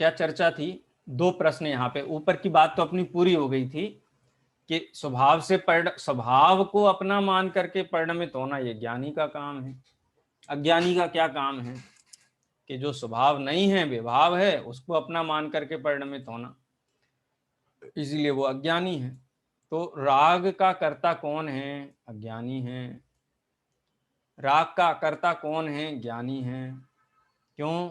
क्या चर्चा थी, दो प्रश्न यहाँ पे। ऊपर की बात तो अपनी पूरी हो गई थी कि स्वभाव को अपना मान करके परिणमित होना ये ज्ञानी का काम है। अज्ञानी का क्या काम है कि जो स्वभाव नहीं है, विभाव है, उसको अपना मान करके परिणमित होना, इसीलिए वो अज्ञानी है। तो राग का कर्ता कौन है? अज्ञानी है। राग का कर्ता कौन है? ज्ञानी है। क्यों?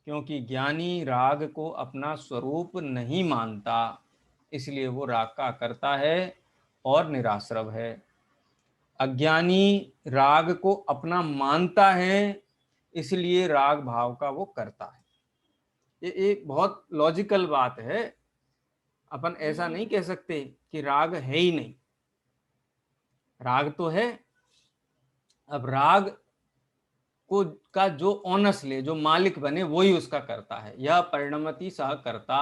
क्योंकि ज्ञानी राग को अपना स्वरूप नहीं मानता, इसलिए वो राग का कर्ता है और निराश्रव है। अज्ञानी राग को अपना मानता है, इसलिए राग भाव का वो करता है। ये एक बहुत लॉजिकल बात है। अपन ऐसा नहीं कह सकते कि राग है ही नहीं, राग तो है। अब राग को का जो ऑनस ले, जो मालिक बने, वही उसका करता है। यह परिणमति सह करता।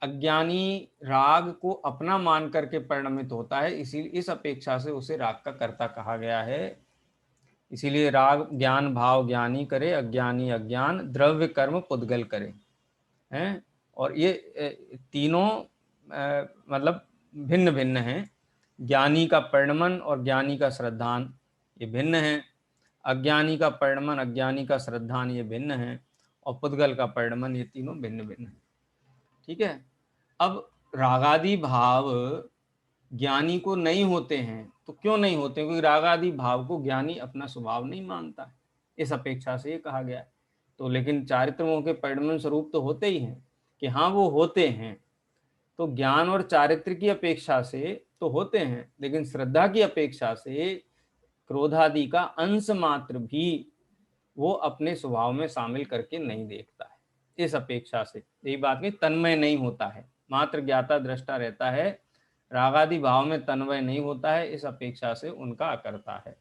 अज्ञानी राग को अपना मान करके परिणमित होता है, इसीलिए इस अपेक्षा से उसे राग का कर्ता कहा गया है। इसीलिए राग ज्ञान भाव ज्ञानी करे, अज्ञानी अज्ञान द्रव्य कर्म पुद्गल करे हैं। और ये तीनों मतलब भिन्न भिन्न हैं। ज्ञानी का परिणमन और ज्ञानी का श्रद्धान ये भिन्न है। अज्ञानी का परिणमन, अज्ञानी का श्रद्धान ये भिन्न है। और पुद्गल का परिणमन, ये तीनों भिन्न भिन्न है। ठीक है। अब रागादि भाव ज्ञानी को नहीं होते हैं, तो क्यों नहीं होते? क्योंकि रागादि भाव को ज्ञानी अपना स्वभाव नहीं मानता है, इस अपेक्षा से ये कहा गया है। तो लेकिन चारित्रों के परिणमन स्वरूप तो होते ही हैं कि हाँ वो होते हैं। तो ज्ञान और चारित्र की अपेक्षा से तो होते हैं, लेकिन श्रद्धा की अपेक्षा से क्रोधादि का अंश मात्र भी वो अपने स्वभाव में शामिल करके नहीं देखता है। इस अपेक्षा से यही बात नहीं, तन्मय नहीं होता है, मात्र ज्ञाता दृष्टा रहता है, रागादि भाव में तन्वय नहीं होता है, इस अपेक्षा से उनका अकर्ता है।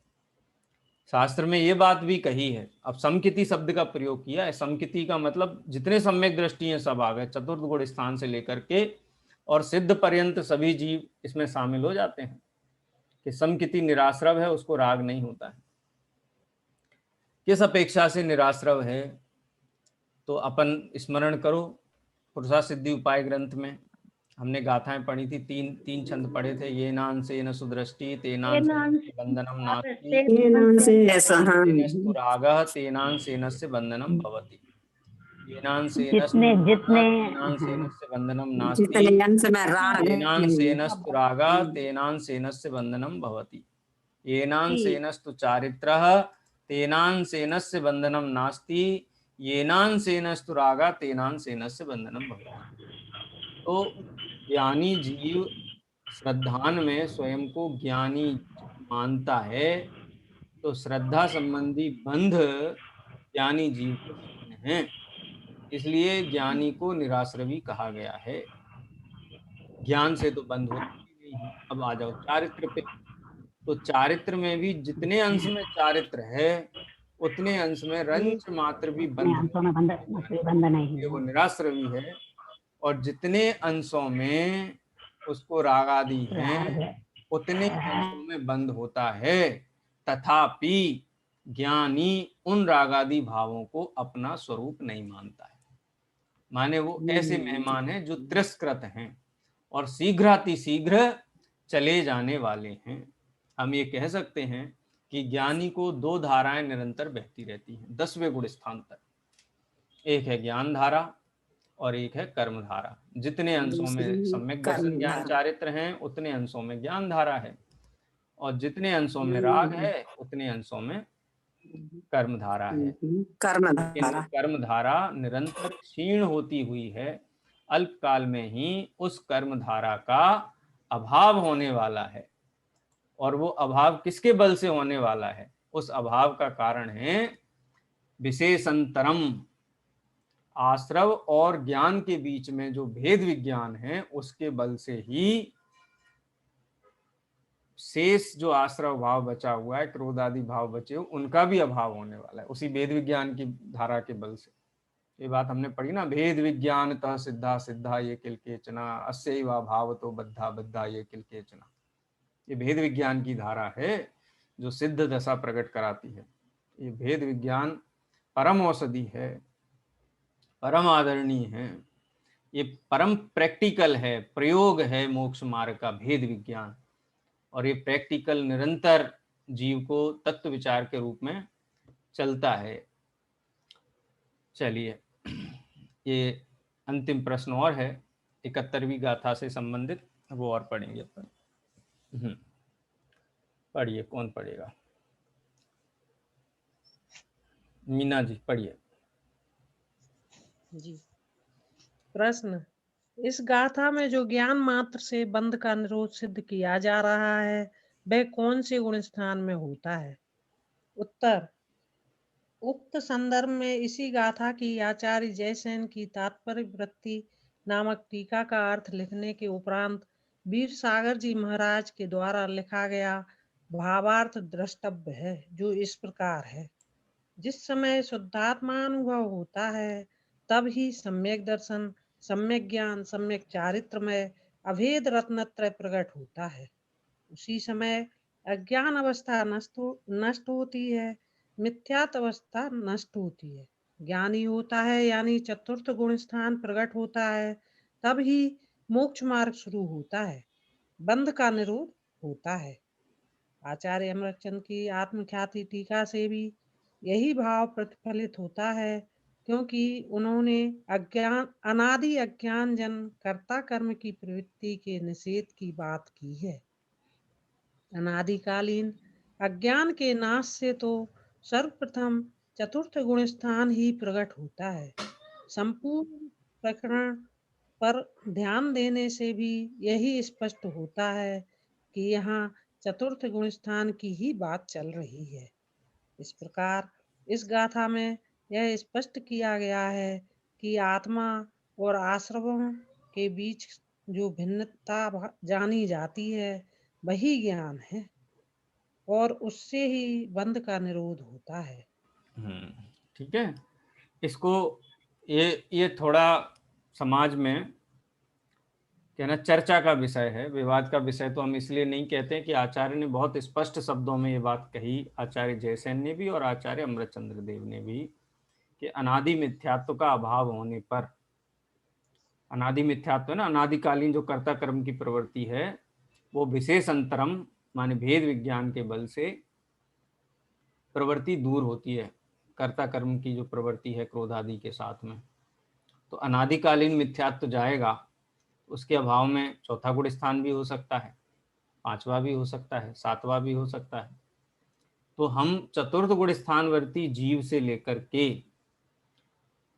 शास्त्र में ये बात भी कही है। अब समकिति शब्द का प्रयोग किया है। समकिति का मतलब जितने सम्यक दृष्टि हैं सब आ गए, चतुर्थ गुण स्थान से लेकर के और सिद्ध पर्यंत सभी जीव इसमें शामिल हो जाते हैं कि समकिति निराश्रव है, उसको राग नहीं होता है। किस अपेक्षा से निराश्रव है? तो अपन स्मरण करो, पुरुषा सिद्धि उपाय ग्रंथ में हमने गाथाएं पढ़ी थी, तीन छंद पढ़े थे। ये नान से न सुदृष्टि तेनान से बंधनम नास्ति, तेनस्तु रागः तेनान सेनस्य बंधनम भवति। येनान सेनस्तु तेनान सेनस्य बंधनम नास्ति, येनान सेनस्तु रागः तेनान सेनस्य बंधनम भवति। येनान सेनस्तु चारित्रः तेनान सेनस्य बंधनम नास्ति, येनान सेनस्तु रागः तेनान सेनस्य बंधनम भवति। तो ज्ञानी जीव श्रद्धान में स्वयं को ज्ञानी मानता है, तो श्रद्धा संबंधी बंध ज्ञानी जीव को भिन्न है, इसलिए ज्ञानी को निराश्रवी कहा गया है। ज्ञान से तो बंध होता ही नहीं है। अब आ जाओ चारित्र पे। तो चारित्र में भी जितने अंश में चारित्र है, उतने अंश में रंच मात्र भी बंध नहीं, वो निराश्रवी है। और जितने अंशों में उसको राग आदि हैं, उतने अंशों में बंध होता है। तथापि ज्ञानी उन रागादि भावों को अपना स्वरूप नहीं मानता है। माने वो ऐसे मेहमान हैं जो तिरस्कृत हैं और शीघ्रातिशीघ्र चले जाने वाले हैं। हम ये कह सकते हैं कि ज्ञानी को दो धाराएं निरंतर बहती रहती हैं 10वें गुण स्थान तक। एक है ज्ञान धारा और एक है कर्म धारा। जितने अंशों में सम्यक दर्शन ज्ञान चारित्र हैं, उतने अंशों में ज्ञान धारा है, और जितने अंशों में राग है, उतने अंशों में कर्म धारा है। लेकिन कर्म धारा निरंतर क्षीण होती हुई है। अल्प काल में ही उस कर्म धारा का अभाव होने वाला है। और वो अभाव किसके बल से होने वाला है? उस अभाव का कारण है विशेषंतरम। आश्रव और ज्ञान के बीच में जो भेद विज्ञान है, उसके बल से ही शेष जो आश्रव भाव बचा हुआ है, क्रोध आदि भाव बचे हुए, उनका भी अभाव होने वाला है, उसी भेद विज्ञान की धारा के बल से। ये बात हमने पढ़ी ना, भेद विज्ञान तः सिद्धा सिद्धा ये किल केचना, अस्यैव भाव तो बद्धा बद्धा ये किल केचना। ये भेद विज्ञान की धारा है जो सिद्ध दशा प्रकट कराती है। ये भेद विज्ञान परम औषधि है। परम आदरणीय है। ये परम प्रैक्टिकल है, प्रयोग है मोक्ष मार्ग का, भेद विज्ञान। और ये प्रैक्टिकल निरंतर जीव को तत्व विचार के रूप में चलता है। चलिए, ये अंतिम प्रश्न और है 71वीं गाथा से संबंधित, वो और पढ़ेंगे अपन। पढ़िए, कौन पढ़ेगा? मीना जी पढ़िए। जी। प्रश्न, इस गाथा में जो ज्ञान मात्र से बंध का निरोध सिद्ध किया जा रहा है वह कौन से गुण स्थान में होता है? उत्तर, उक्त संदर्भ में इसी गाथा की आचार्य जयसेन की तात्पर्य वृत्ति नामक टीका का अर्थ लिखने के उपरांत वीर सागर जी महाराज के द्वारा लिखा गया भावार्थ द्रष्टव्य है, जो इस प्रकार है। जिस समय शुद्धात्मानुभव होता है तब ही सम्यक दर्शन, सम्यक ज्ञान, सम्यक चारित्र में अभेद रत्नत्रय प्रकट होता है। उसी समय अज्ञान अवस्था नष्ट होती है, मिथ्यात अवस्था नष्ट होती है, ज्ञानी होता है यानी चतुर्थ गुण स्थान प्रकट होता है, तब ही मोक्ष मार्ग शुरू होता है, बंध का निरोध होता है। आचार्य अमरचंद की आत्मख्याति टीका से भी यही भाव प्रतिफलित होता है, क्योंकि उन्होंने अनादि अज्ञान जन कर्ता कर्म की प्रवृत्ति के निषेध की बात की है। अनादिकालीन अज्ञान के नाश से तो सर्वप्रथम चतुर्थ गुण स्थान ही प्रकट होता है। संपूर्ण प्रकरण पर ध्यान देने से भी यही स्पष्ट होता है कि यहाँ चतुर्थ गुण स्थान की ही बात चल रही है। इस प्रकार इस गाथा में यह स्पष्ट किया गया है कि आत्मा और आश्रवों के बीच जो भिन्नता जानी जाती है वही ज्ञान है, और उससे ही बंध का निरोध होता है। ठीक है। इसको ये थोड़ा समाज में कहना चर्चा का विषय है, विवाद का विषय तो हम इसलिए नहीं कहते कि आचार्य ने बहुत स्पष्ट शब्दों में ये बात कही, आचार्य जयसेन ने भी और आचार्य अमृतचंद्र देव ने भी, कि अनादि मिथ्यात्व का अभाव होने पर, अनादि मिथ्यात्व है ना, अनादिकालीन जो कर्ता कर्म की प्रवृत्ति है वो विशेष अंतरम माने भेद विज्ञान के बल से प्रवृत्ति दूर होती है, कर्ता कर्म की जो प्रवृत्ति है क्रोध आदि के साथ में, तो अनादिकालीन मिथ्यात्व जाएगा। उसके अभाव में चौथा गुण स्थान भी हो सकता है, पांचवा भी हो सकता है, सातवां भी हो सकता है। तो हम चतुर्थ गुण स्थानवर्ती जीव से लेकर के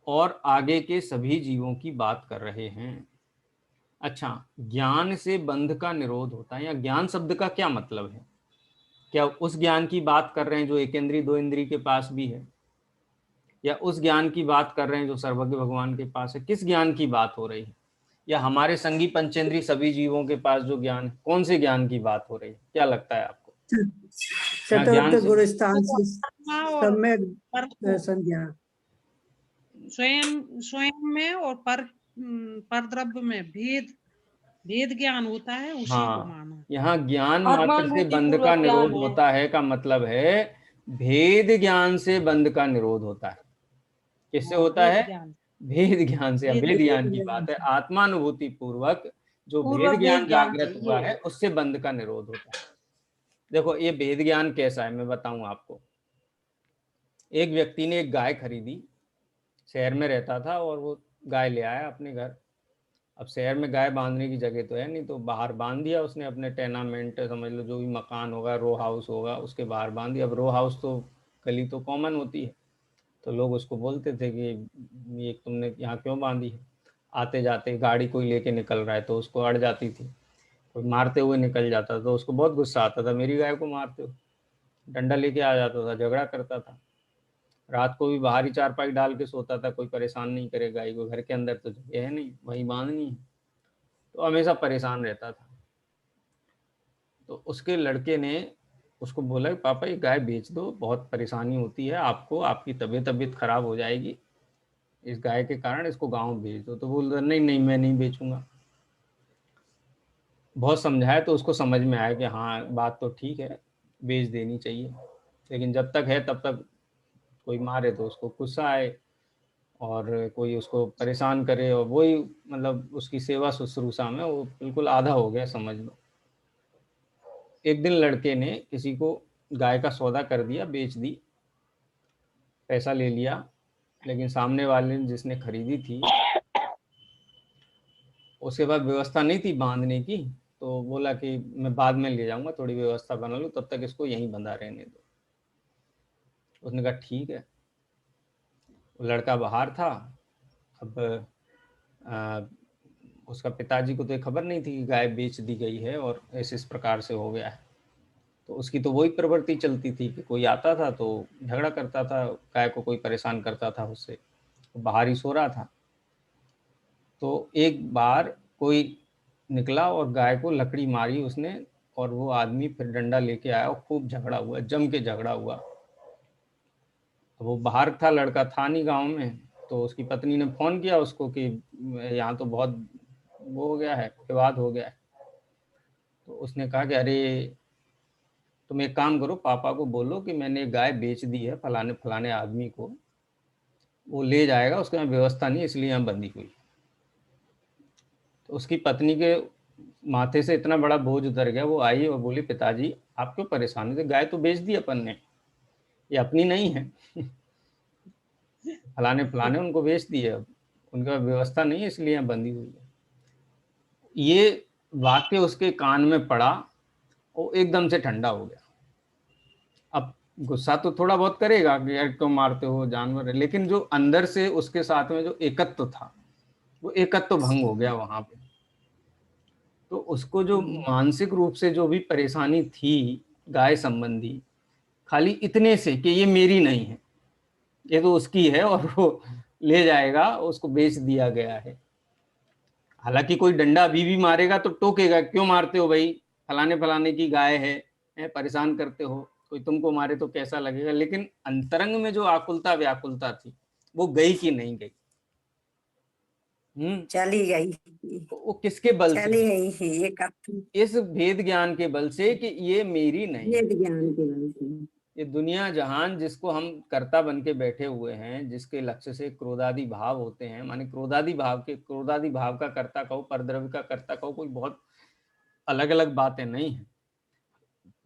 और आगे के सभी जीवों की बात कर रहे हैं। अच्छा, ज्ञान से बंध का निरोध होता है, या ज्ञान शब्द का क्या मतलब है? क्या उस ज्ञान की बात कर रहे हैं जो एक इंद्री दो इंद्री के पास भी है, या उस ज्ञान की बात कर रहे हैं जो सर्वज्ञ भगवान के पास है? किस ज्ञान की बात हो रही है? या हमारे संगी पंचेंद्री सभी जीवों के पास जो ज्ञान, कौन से ज्ञान की बात हो रही है? क्या लगता है आपको? चतुर्थ गुण स्थान से और सम्यक दर्शन ज्ञान, स्वयं स्वयं में और परद्रव्य में भेद ज्ञान होता है, उसी को मानो। यहाँ ज्ञान मात्र से बंध का निरोध होता है का मतलब है भेद ज्ञान से बंध का निरोध होता है। किससे होता है? भेद ज्ञान से। भेद ज्ञान की बात है, आत्मानुभूति पूर्वक जो भेद ज्ञान जागृत हुआ है उससे बंध का निरोध होता है। देखो ये भेद ज्ञान कैसा है मैं बताऊं आपको। एक व्यक्ति ने एक गाय खरीदी, शहर में रहता था और वो गाय ले आया अपने घर। अब शहर में गाय बांधने की जगह तो है नहीं, तो बाहर बांध दिया उसने अपने टेनामेंट, समझ लो जो भी मकान होगा, रो हाउस होगा, उसके बाहर बांध दिया। अब रो हाउस तो गली तो कॉमन होती है, तो लोग उसको बोलते थे कि ये तुमने यहाँ क्यों बांधी है? आते जाते गाड़ी कोई लेके निकल रहा है तो उसको अड़ जाती थी, कोई मारते हुए निकल जाता तो उसको बहुत गुस्सा आता था, मेरी गाय को मारते हो। डंडा लेके आ जाता था, झगड़ा करता था। रात को भी बाहर ही चारपाई डाल के सोता था, कोई परेशान नहीं करे गाय को, घर के अंदर तो जगह है नहीं, वहीं बांधनी है, तो हमेशा परेशान रहता था। तो उसके लड़के ने उसको बोला कि पापा ये गाय बेच दो, बहुत परेशानी होती है आपको, आपकी तबीयत खराब हो जाएगी इस गाय के कारण, इसको गांव भेज दो। तो बोल रहा नहीं नहीं मैं नहीं बेचूंगा। बहुत समझाया तो उसको समझ में आया कि हाँ बात तो ठीक है, बेच देनी चाहिए, लेकिन जब तक है तब तक कोई मारे तो उसको गुस्सा आए और कोई उसको परेशान करे और वही मतलब उसकी सेवा शुश्रूषा में वो बिल्कुल आधा हो गया, समझ लो। एक दिन लड़के ने किसी को गाय का सौदा कर दिया, बेच दी, पैसा ले लिया, लेकिन सामने वाले ने जिसने खरीदी थी उसके बाद व्यवस्था नहीं थी बांधने की, तो बोला कि मैं बाद में ले जाऊंगा, थोड़ी व्यवस्था बना लूँ, तब तक इसको यहीं बंधा रहने दो। उसने कहा ठीक है। वो लड़का बाहर था। अब उसका पिताजी को तो ये खबर नहीं थी कि गाय बेच दी गई है और इस प्रकार से हो गया है। तो उसकी तो वही प्रवृत्ति चलती थी कि कोई आता था तो झगड़ा करता था, गाय को कोई परेशान करता था उससे, तो बाहर ही सो रहा था। तो एक बार कोई निकला और गाय को लकड़ी मारी उसने, और वो आदमी फिर डंडा लेके आया और खूब झगड़ा हुआ, जम के झगड़ा हुआ। तो वो बाहर था, लड़का था नहीं गांव में, तो उसकी पत्नी ने फ़ोन किया उसको कि यहाँ तो बहुत वो हो गया है, विवाद हो गया है। तो उसने कहा कि अरे तुम एक काम करो, पापा को बोलो कि मैंने गाय बेच दी है फलाने फलाने आदमी को, वो ले जाएगा, उसके यहाँ व्यवस्था नहीं इसलिए यहाँ बंधी हुई। तो उसकी पत्नी के माथे से इतना बड़ा बोझ उतर गया, वो आई और बोली पिताजी आप क्यों परेशान थे, गाय तो बेच दी अपन ने, ये अपनी नहीं है। फलाने फलाने उनको बेच दी है, उनका व्यवस्था नहीं है इसलिए यहाँ बंधी हुई है। ये वाक्य उसके कान में पड़ा, वो एकदम से ठंडा हो गया। अब गुस्सा तो थोड़ा बहुत करेगा कि यार क्यों मारते हो, जानवर है, लेकिन जो अंदर से उसके साथ में जो एकत्व था, वो एकत्व भंग हो गया वहां पे। तो उसको जो मानसिक रूप से जो भी परेशानी थी गाय संबंधी, खाली इतने से कि ये मेरी नहीं है, ये तो उसकी है और वो ले जाएगा, उसको बेच दिया गया है। हालांकि कोई डंडा अभी भी मारेगा तो टोकेगा, क्यों मारते हो भाई, फलाने फलाने की गाय है, परेशान करते हो, कोई तुमको मारे तो कैसा लगेगा। लेकिन अंतरंग में जो आकुलता व्याकुलता थी वो गई कि नहीं गई? चली गई। वो किसके बल से? चली गई ये इस भेद ज्ञान के बल से कि ये मेरी नहीं, भेद ज्ञान के बल से। ये दुनिया जहान जिसको हम कर्ता बन के बैठे हुए हैं, जिसके लक्ष्य से क्रोधादि भाव होते हैं, माने क्रोधादि भाव का कर्ता कहो, परद्रव्य का कर्ता कहो, कोई बहुत अलग अलग बातें नहीं है।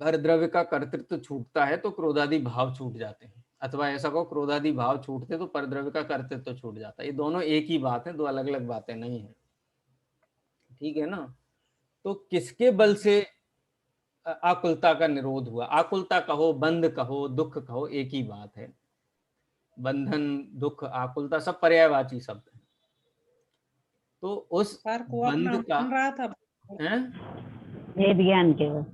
हर द्रव्य का कर्तृत्व छूटता है तो क्रोधादि भाव छूट जाते हैं, अथवा ऐसा कहो क्रोधादि भाव छूटते तो परद्रव्य का कर्तृत्व छूट जाता है। ये दोनों एक ही बात है, दो अलग अलग बातें नहीं है, ठीक है ना। तो किसके बल से आकुलता का निरोध हुआ? आकुलता कहो, बंध कहो, दुख कहो, एक ही बात है। बंधन, दुख, आकुलता सब पर्यायवाची शब्द है। तो उस पर को बंध अपना का मान रहा था है, भेद ज्ञान के हाँ,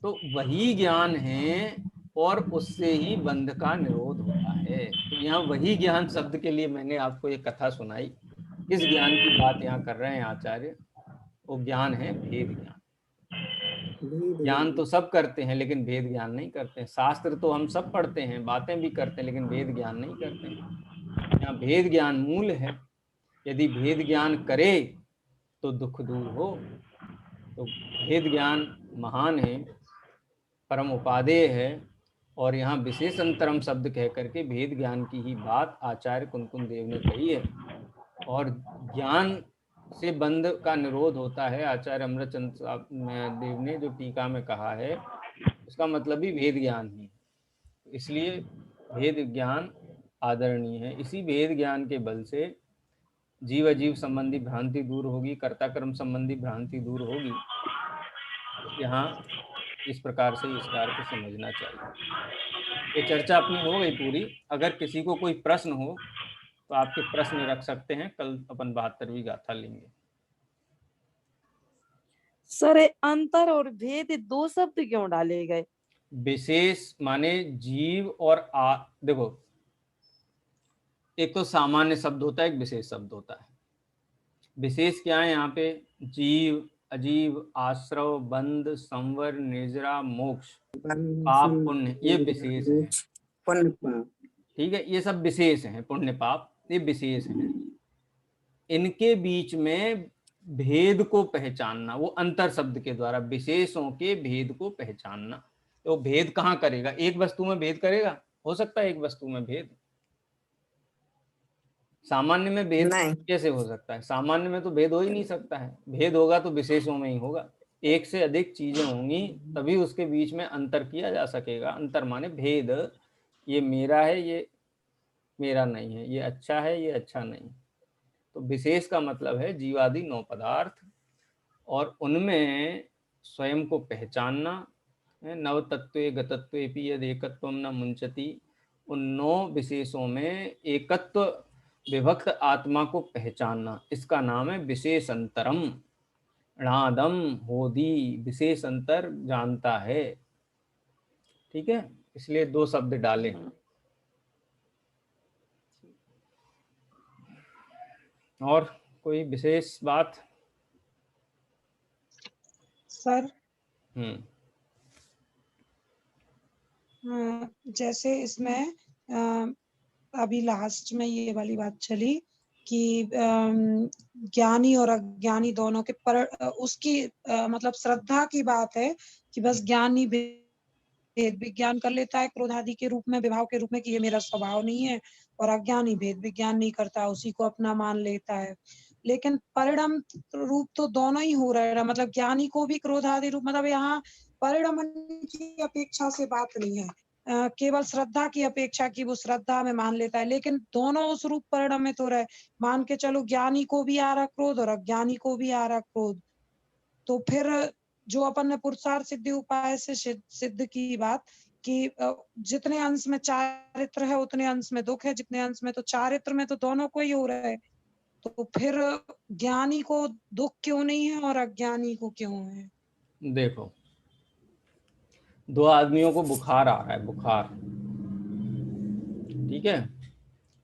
तो वही ज्ञान है और उससे ही बंध का निरोध होता है। तो यहाँ वही ज्ञान शब्द के लिए मैंने आपको ये कथा सुनाई। किस ज्ञान की बात यहाँ कर रहे हैं आचार्य? वो ज्ञान है भेद ज्ञान। ज्ञान तो सब करते हैं लेकिन भेद ज्ञान नहीं करते। शास्त्र तो हम सब पढ़ते हैं, बातें भी करते हैं, लेकिन भेद ज्ञान नहीं करते हैं। यहाँ भेद ज्ञान मूल है। यदि भेद ज्ञान करे तो दुख दूर हो। तो भेद ज्ञान महान है, परम उपादेय है, और यहाँ विशेष अंतरम शब्द कह करके भेद ज्ञान की ही बात आचार्य कुंकुम देव ने कही है। और ज्ञान से बंध का निरोध होता है, आचार्य अमृतचंद देव ने जो टीका में कहा है, उसका मतलब ही भेद ज्ञान ही। इसलिए भेद ज्ञान आदरणीय है। इसी भेद ज्ञान के बल से जीव अजीव संबंधी भ्रांति दूर होगी, कर्ता कर्म संबंधी भ्रांति दूर होगी। यहाँ इस प्रकार से इस कार्य को समझना चाहिए। ये चर्चा अपनी हो गई पूरी। अगर किसी को कोई प्रश्न हो तो आपके प्रश्न रख सकते हैं, कल अपन 72वीं गाथा लेंगे। सर अंतर और भेद दो शब्द क्यों डाले गए? विशेष माने जीव और देखो, एक तो सामान्य शब्द होता है, एक विशेष शब्द होता है। विशेष क्या है यहाँ पे? जीव, अजीव, आश्रव, बंध, संवर, निर्जरा, मोक्ष, पाप, पुण्य, ये विशेष है। पुण्य पाप, ठीक है, ये सब विशेष हैं। पुण्य पाप ये विशेष हैं। इनके बीच में भेद को पहचानना, वो अंतर शब्द के द्वारा विशेषों के भेद को पहचानना। तो भेद कहाँ करेगा? एक वस्तु में भेद करेगा? हो सकता है एक वस्तु में भेद, सामान्य में भेद नहीं। कैसे हो सकता है? सामान्य में तो भेद हो ही नहीं सकता है। भेद होगा तो विशेषों में ही होगा। एक से अधिक चीजें होंगी तभी उसके बीच में अंतर किया जा सकेगा। अंतर माने भेद, ये मेरा है, ये मेरा नहीं है, ये अच्छा है, ये अच्छा नहीं। तो विशेष का मतलब है जीवादि 9 पदार्थ, और उनमें स्वयं को पहचानना। नव तत्वे गतत्वेपि यद एकत्वम न मुंचति। उन 9 विशेषों में एकत्व विभक्त आत्मा को पहचानना, इसका नाम है विशेष अंतरम। णादम होदी, विशेष अंतर जानता है। ठीक है, इसलिए 2 शब्द डाले। और कोई विशेष बात? सर हम्म, जैसे इसमें अभी लास्ट में ये वाली बात चली कि ज्ञानी और अज्ञानी दोनों के पर उसकी मतलब श्रद्धा की बात है कि बस ज्ञानी भेद विज्ञान कर लेता है क्रोध आदि के रूप में, विभाव के रूप में, कि ये मेरा स्वभाव नहीं है, और अज्ञानी भेद विज्ञान नहीं करता, उसी को अपना मान लेता है। लेकिन परिणाम रूप तो दोनों ही हो रहे हैं, मतलब ज्ञानी को भी क्रोध आदि रूप, मतलब यहाँ परिणाम की अपेक्षा से बात नहीं है, केवल श्रद्धा की अपेक्षा की वो श्रद्धा में मान लेता है, लेकिन दोनों उस रूप परिणमित हो रहे। मान के चलो ज्ञानी को भी आ रहा क्रोध और अज्ञानी को भी आ रहा क्रोध, तो फिर जो अपन ने पुरुषार्थ सिद्धि उपाय से सिद्ध की बात कि जितने अंश में चारित्र है उतने अंश में दुख है, जितने अंश में, तो चारित्र में तो दोनों को ही हो रहा है, तो फिर ज्ञानी को दुख क्यों नहीं है और अज्ञानी को क्यों है? देखो, 2 आदमियों को बुखार आ रहा है, बुखार, ठीक है,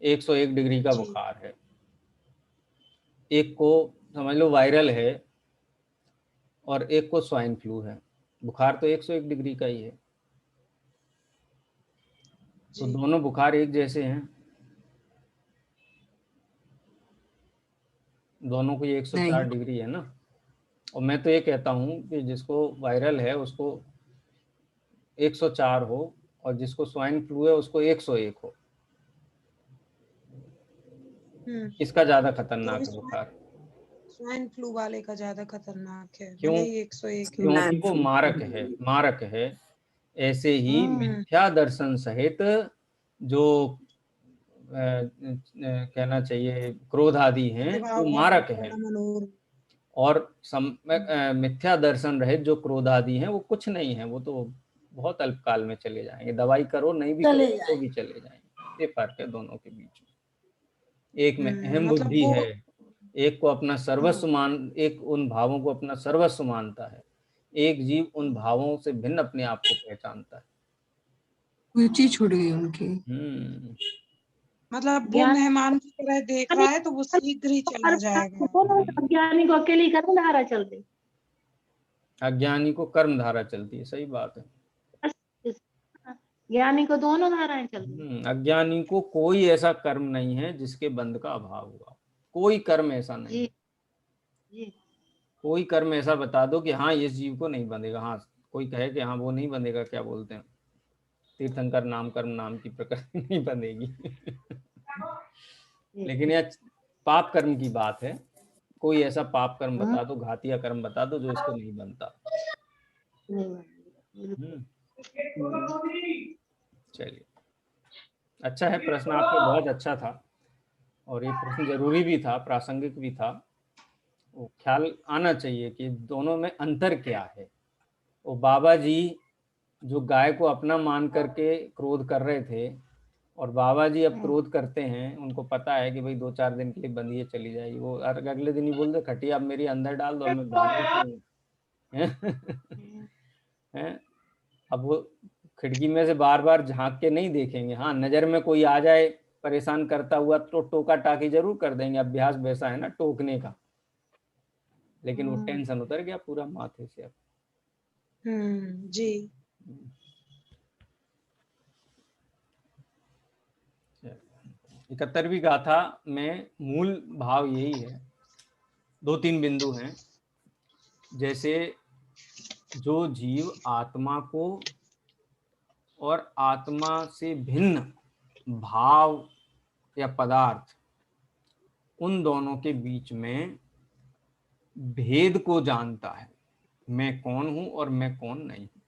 101 डिग्री का बुखार है। एक को समझ लो वायरल है और एक को स्वाइन फ्लू है। बुखार तो 101 डिग्री का ही है, तो दोनों बुखार एक जैसे हैं? दोनों को ये 104 डिग्री है ना। और मैं तो ये कहता हूँ कि जिसको वायरल है उसको 104 हो और जिसको स्वाइन फ्लू है उसको 101 हो। किसका ज्यादा खतरनाक है बुखार? स्वाइन फ्लू वाले का ज्यादा खतरनाक है, क्यों? भले ही 101 है। क्योंकि वो मारक है, मारक है। ऐसे ही मिथ्या दर्शन सहित जो कहना चाहिए क्रोध आदि हैं वो मारक है, और मिथ्या दर्शन रहित जो क्रोध आदि हैं वो कुछ नहीं है, वो तो बहुत अल्पकाल में चले जाएंगे। दवाई करो नहीं भी करो तो भी चले जाएंगे। ये फर्क है दोनों के बीच में। एक में अहम मतलब बुद्धि है, एक को अपना सर्वस्व मान, एक उन भावों को अपना सर्वस्व मानता है। एक जीव उन भावों से भिन्न अपने आप को पहचानता है। रुचि छूट गई उनकी। मतलब वो मेहमान की तरह देख रहा है तो वो शीघ्र ही चला जाएगा। अज्ञानी को अकेली कर्म धारा चल रही, अज्ञानी को कर्म धारा चलती है, सही बात है। ज्ञानी को दोनों धाराएं चल रही। अज्ञानी को कोई ऐसा कर्म नहीं है जिसके बंध का अभाव हुआ, कोई कर्म ऐसा नहीं। जी। कोई कर्म ऐसा बता दो कि हाँ इस जीव को नहीं बंधेगा। हाँ, कोई कहे कि हाँ वो नहीं बंधेगा, क्या बोलते हैं, तीर्थंकर नाम कर्म नाम की प्रकृति नहीं बंधेगी। लेकिन यह पाप कर्म की बात है। कोई ऐसा पाप कर्म बता दो, घातिया कर्म बता दो जो इसको नहीं बनता। चलिए, अच्छा है, प्रश्न आपका बहुत अच्छा था और ये प्रश्न जरूरी भी था, प्रासंगिक भी था। वो ख्याल आना चाहिए कि दोनों में अंतर क्या है। वो बाबा जी जो गाय को अपना मान करके क्रोध कर रहे थे, और बाबा जी अब क्रोध करते हैं, उनको पता है कि भाई 2-4 दिन के लिए बंदिए चली जाएगी, वो अगले दिन ही बोलते खटिया अब मेरी अंदर डाल दो, अब मैं भागू हैं। अब वो खिड़की में से बार बार झांक के नहीं देखेंगे। हाँ, नजर में कोई आ जाए परेशान करता हुआ तो टोका टाकी जरूर कर देंगे, अभ्यास वैसा है ना टोकने का। लेकिन वो टेंशन उतर गया पूरा माथे से अब। जी। 71वीं गाथा में मूल भाव यही है। 2-3 बिंदु हैं। जैसे जो जीव आत्मा को और आत्मा से भिन्न भाव या पदार्थ उन दोनों के बीच में भेद को जानता है, मैं कौन हूं और मैं कौन नहीं हूं,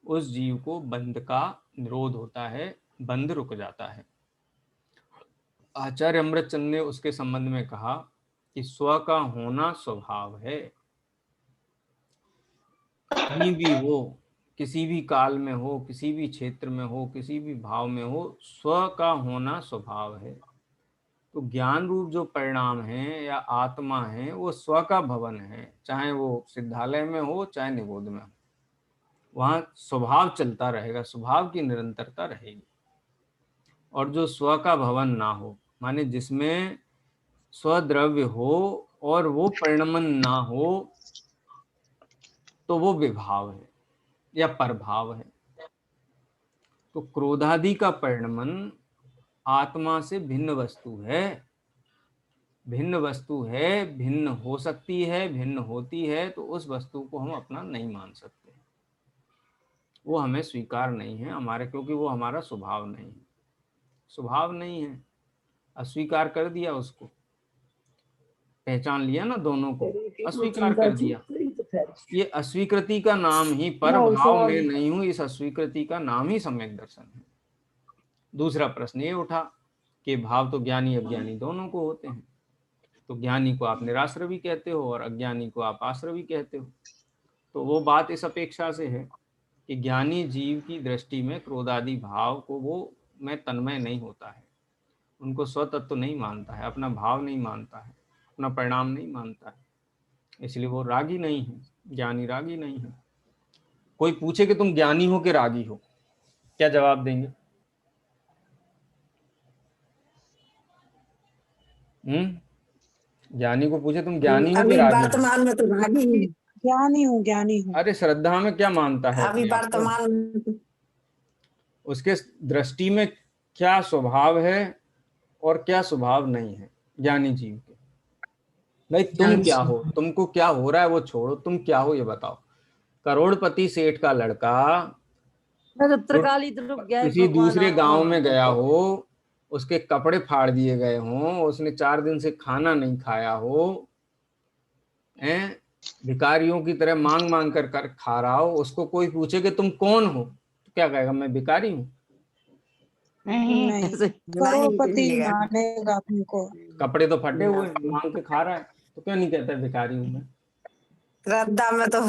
उस जीव को बंध का निरोध होता है, बंध रुक जाता है। आचार्य अमृतचंद ने उसके संबंध में कहा कि स्व का होना स्वभाव है। कहीं भी हो, किसी भी काल में हो, किसी भी क्षेत्र में हो, किसी भी भाव में हो, स्व का होना स्वभाव है। तो ज्ञान रूप जो परिणाम है या आत्मा है वो स्व का भवन है, चाहे वो सिद्धालय में हो चाहे निबोध में हो, वहां स्वभाव चलता रहेगा, स्वभाव की निरंतरता रहेगी। और जो स्व का भवन ना हो, माने जिसमें स्वद्रव्य हो और वो परिणमन ना हो, तो वो विभाव है या परभाव है। तो क्रोधादि का परिणमन आत्मा से भिन्न वस्तु है, भिन्न वस्तु है, भिन्न हो सकती है, भिन्न होती है, तो उस वस्तु को हम अपना नहीं मान सकते, वो हमें स्वीकार नहीं है हमारे, क्योंकि वो हमारा स्वभाव नहीं है, स्वभाव नहीं है, अस्वीकार कर दिया उसको, पहचान लिया ना दोनों को, अस्वीकार कर दिया। ये अस्वीकृति का नाम ही, पर भाव में नहीं हूं, इस अस्वीकृति का नाम ही सम्यक दर्शन है। दूसरा प्रश्न ये उठा कि भाव तो ज्ञानी अज्ञानी दोनों को होते हैं, तो ज्ञानी को आप निराश्रवी कहते हो और अज्ञानी को आप आश्रवी कहते हो। तो वो बात इस अपेक्षा से है कि ज्ञानी जीव की दृष्टि में क्रोधादि भाव को वो में तन्मय नहीं होता है, उनको स्वतत्व नहीं मानता है, अपना भाव नहीं मानता है, अपना परिणाम नहीं मानता है, इसलिए वो रागी नहीं है, ज्ञानी रागी नहीं है। कोई पूछे कि तुम ज्ञानी हो कि रागी हो, क्या जवाब देंगे? ज्ञानी को पूछे तुम ज्ञानी हो कि अभी रागी हो? वर्तमान में तो रागी हूँ। ज्ञानी हूँ, ज्ञानी हूँ। अरे श्रद्धा में क्या मानता है? अभी अपने आप को? वर्तमान में उसके दृष्टि में क्या स्वभाव है और क्या स्वभाव नहीं है ज्ञानी जीव के। भाई तुम क्या हो, तुमको क्या हो रहा है वो छोड़ो, तुम क्या हो ये बताओ। करोड़पति सेठ का लड़का किसी दूसरे गांव में गया हो, उसके कपड़े फाड़ दिए गए हों, उसने 4 दिन से खाना नहीं खाया हो, हैं, भिखारियों की तरह मांग मांग कर खा रहा हो, उसको कोई पूछे कि तुम कौन हो, तो क्या कहेगा? मैं भिखारी हूँ। नहीं करोड़पति मानेगा तुमको। कपड़े तो फटे हुए मांग के खा रहा है, तो क्यों नहीं कहता भिखारी हूँ मैं? श्रद्धा में तो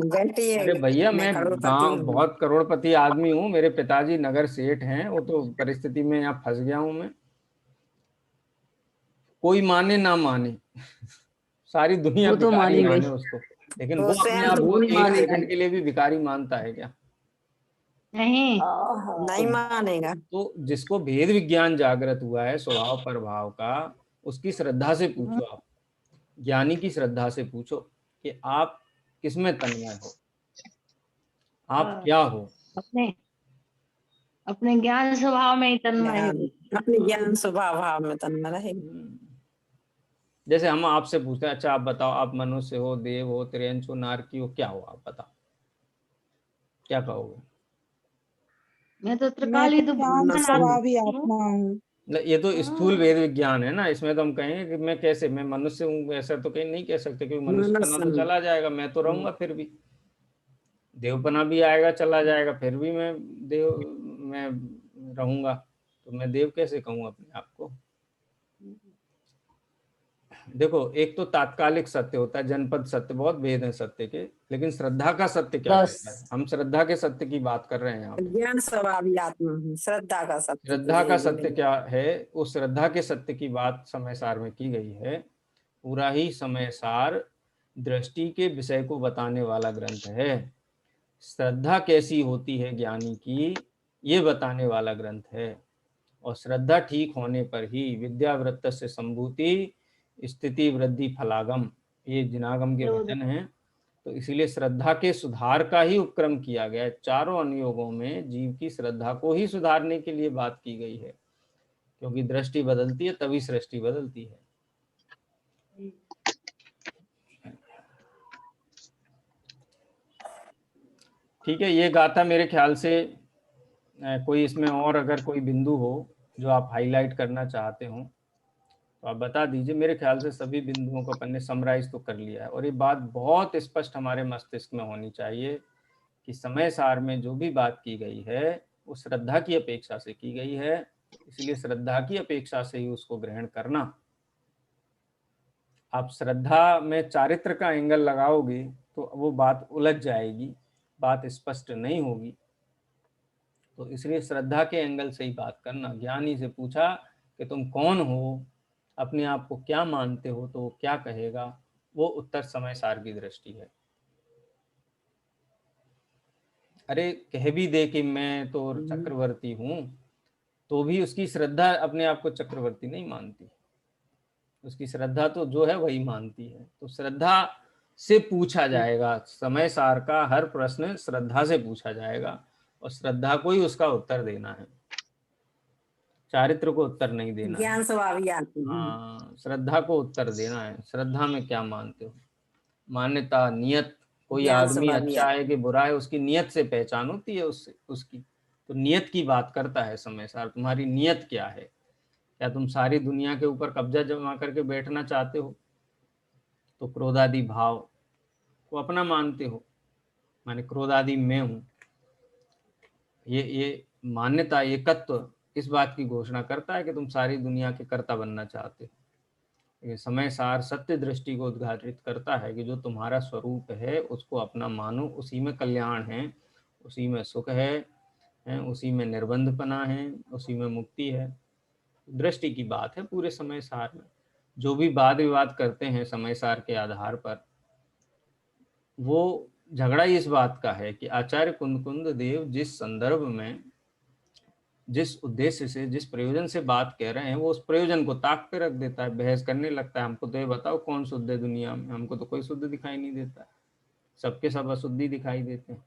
बैठी है। अरे भैया मैं गांव बहुत करोड़पति आदमी हूँ, मेरे पिताजी नगर सेठ हैं, वो तो परिस्थिति में यहाँ फंस गया हूँ मैं। कोई माने ना माने, सारी दुनिया तो भिखारी माने उसको, लेकिन वो अपने आप को 1 सेकंड के लिए भी भिखारी मानता है क्या? नहीं मानेगा। तो जिसको भेद विज्ञान जागृत हुआ है स्वभाव प्रभाव का, उसकी श्रद्धा से पूछो आप, ज्ञानी की श्रद्धा से पूछो कि आप किसमें तन्मय हो, आप क्या हो? अपने ज्ञान स्वभाव में ही तन्मय है। अपने ज्ञान स्वभाव भाव में तन्मय रहेगा। जैसे हम आपसे पूछते हैं, अच्छा आप बताओ, आप मनुष्य हो, देव हो, त्रियंच हो, नारकी हो, क्या हो? आप बताओ, क्या कहोगे? मैं तो त्रिकाली स्वभावी आत्मा हूँ। ये तो स्थूल वेद विज्ञान है ना, इसमें तो हम कहेंगे कि मैं कैसे, मैं मनुष्य हूँ ऐसा तो कहीं नहीं कह सकते, क्योंकि मनुष्यपना तो चला जाएगा, मैं तो रहूंगा फिर भी, देवपना भी आएगा चला जाएगा, फिर भी मैं देव मैं रहूंगा, तो मैं देव कैसे कहूँ अपने आप को? देखो एक तो तात्कालिक सत्य होता है, जनपद सत्य, बहुत भेद है सत्य के, लेकिन श्रद्धा का सत्य क्या कहता है? हम श्रद्धा के सत्य की बात कर रहे हैं यहाँ पे। ज्ञान स्वभावी आत्मा हूँ, श्रद्धा का सत्य। श्रद्धा का सत्य क्या है? उस श्रद्धा के सत्य की बात समय सार में की गई है। पूरा ही समय सार दृष्टि के विषय को बताने वाला ग्रंथ है। श्रद्धा कैसी होती है ज्ञानी की, ये बताने वाला ग्रंथ है। और श्रद्धा ठीक होने पर ही विद्यावृत्त से संभूति स्थिति वृद्धि फलागम, ये जिनागम के वचन हैं। तो इसीलिए श्रद्धा के सुधार का ही उपक्रम किया गया है। चारों अनुयोगों में जीव की श्रद्धा को ही सुधारने के लिए बात की गई है, क्योंकि दृष्टि बदलती है तभी सृष्टि बदलती है। ठीक है, ये गाथा मेरे ख्याल से कोई इसमें और अगर कोई बिंदु हो जो आप हाईलाइट करना चाहते हो तो आप बता दीजिए। मेरे ख्याल से सभी बिंदुओं को अपन ने समराइज तो कर लिया है, और ये बात बहुत स्पष्ट हमारे मस्तिष्क में होनी चाहिए कि समय सार में जो भी बात की गई है वो श्रद्धा की अपेक्षा से की गई है, इसलिए श्रद्धा की अपेक्षा से ही उसको ग्रहण करना। आप श्रद्धा में चारित्र का एंगल लगाओगे तो वो बात उलझ जाएगी, बात स्पष्ट नहीं होगी। तो इसलिए श्रद्धा के एंगल से ही बात करना। ज्ञानी से पूछा कि तुम कौन हो, अपने आप को क्या मानते हो, तो वो क्या कहेगा, वो उत्तर समय सार की दृष्टि है। अरे कह भी दे कि मैं तो चक्रवर्ती हूं, तो भी उसकी श्रद्धा अपने आप को चक्रवर्ती नहीं मानती, उसकी श्रद्धा तो जो है वही मानती है। तो श्रद्धा से पूछा जाएगा, समय सार का हर प्रश्न श्रद्धा से पूछा जाएगा, और श्रद्धा को ही उसका उत्तर देना है, चारित्र को उत्तर नहीं देना है। ज्ञान स्वभावियात। हाँ, श्रद्धा को उत्तर देना है। श्रद्धा में क्या मानते हो, मान्यता, नियत। कोई ज्ञान आदमी अच्छा स्वभावियात। है कि बुरा है, उसकी नियत से पहचान होती है उससे, उसकी। तो नियत की बात करता है समय सार। तुम्हारी नियत क्या है, क्या तुम सारी दुनिया के ऊपर कब्जा जमा करके बैठना चाहते हो, तो क्रोधादि भाव को अपना मानते हो, माने क्रोधादि मैं हूँ। ये मान्यता, एकत्व इस बात की घोषणा करता है कि तुम सारी दुनिया के कर्ता बनना चाहते हो। ये समय सार सत्य दृष्टि को उद्घाटित करता है कि जो तुम्हारा स्वरूप है उसको अपना मानो, उसी में कल्याण है, उसी में सुख है, उसी में निर्बंधपना है, उसी में मुक्ति है। दृष्टि की बात है पूरे समय सार में। जो भी वाद विवाद करते हैं समय सार के आधार पर, वो झगड़ा इस बात का है कि आचार्य कुंद देव जिस संदर्भ में, जिस उद्देश्य से, जिस प्रयोजन से बात कह रहे हैं, वो उस प्रयोजन को ताक पे रख देता है, बहस करने लगता है। हमको तो ये बताओ कौन शुद्ध है दुनिया में, हमको तो कोई शुद्ध दिखाई नहीं देता, सबके सब अशुद्धि दिखाई देते हैं।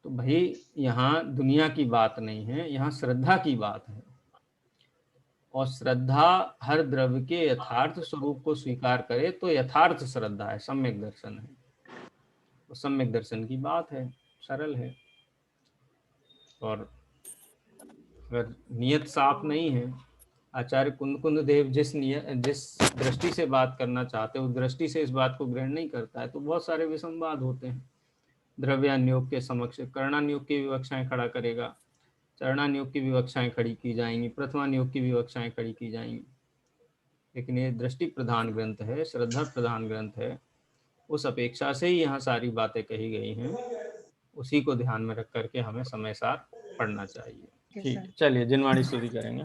तो भाई यहाँ दुनिया की बात नहीं है, यहाँ श्रद्धा की बात है। और श्रद्धा हर द्रव्य के यथार्थ स्वरूप को स्वीकार करे तो यथार्थ श्रद्धा है, सम्यक दर्शन है। तो सम्यक दर्शन की बात है, सरल है। और अगर नियत साफ नहीं है, आचार्य कुंद देव जिस दृष्टि से बात करना चाहते हैं उस दृष्टि से इस बात को ग्रहण नहीं करता है, तो बहुत सारे विसंवाद होते हैं। द्रव्यान्योग के समक्ष कर्णान्योग की विवक्षाएं खड़ा करेगा, चरणान्योग की विवक्षाएं खड़ी की जाएंगी, प्रथमान्योग की विवक्षाएं खड़ी की जाएंगी। लेकिन ये दृष्टि प्रधान ग्रंथ है, श्रद्धा प्रधान ग्रंथ है, उस अपेक्षा से ही यहाँ सारी बातें कही गई हैं, उसी को ध्यान में रख करके हमें समय सार पढ़ना चाहिए। ठीक है, चलिए जिनवाणी स्तुति करेंगे।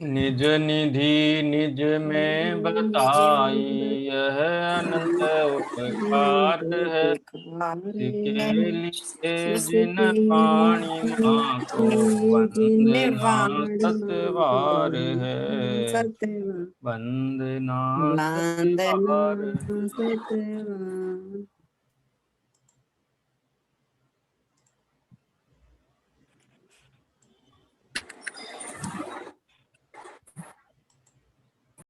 निज निधि निज में बताई, यह अनंत उपकार है, के लिए जिन पाणी माँ को वंदना सतवार है, वंदना सतवार।